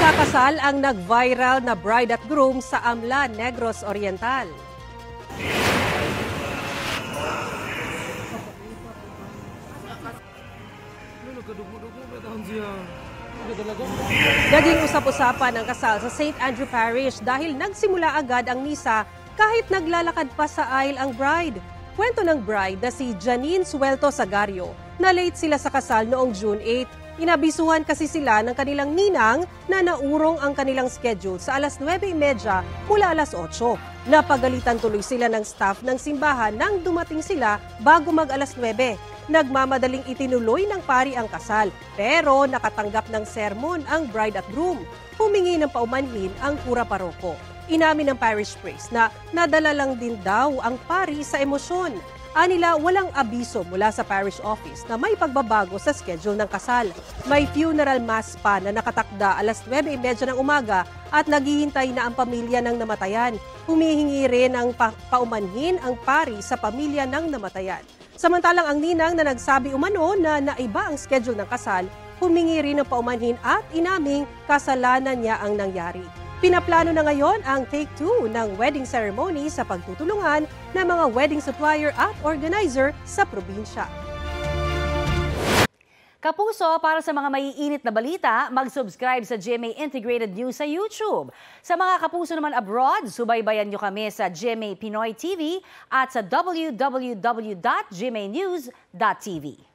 Ikakasal ang nag-viral na bride at groom sa Amla, Negros Oriental. Naging usap-usapan ang kasal sa St. Andrew Parish dahil nagsimula agad ang misa kahit naglalakad pa sa aisle ang bride. Kwento ng bride na si Janine Suelto Sagario na late sila sa kasal noong June 8. Inabisuhan kasi sila ng kanilang ninang na naurong ang kanilang schedule sa alas 9:30 mula alas 8. Napagalitan tuloy sila ng staff ng simbahan nang dumating sila bago mag alas 9. Nagmamadaling itinuloy ng pari ang kasal pero nakatanggap ng sermon ang bride at groom. Humingi ng paumanhin ang kura paroko. Inamin ng parish priest na nadala lang din daw ang pari sa emosyon. Anila walang abiso mula sa parish office na may pagbabago sa schedule ng kasal. May funeral mass pa na nakatakda alas 9:30 ng umaga at naghihintay na ang pamilya ng namatayan. Humihingi rin ng paumanhin ang pari sa pamilya ng namatayan. Samantalang ang ninang na nagsabi umano na naiba ang schedule ng kasal, humingi rin ng paumanhin at inaming kasalanan niya ang nangyari. Pinaplano na ngayon ang take 2 ng wedding ceremony sa pagtutulungan ng mga wedding supplier at organizer sa probinsya. Kapuso, para sa mga maiinit na balita, mag-subscribe sa GMA Integrated News sa YouTube. Sa mga kapuso naman abroad, subaybayan nyo kami sa GMA Pinoy TV at sa www.gmanews.tv.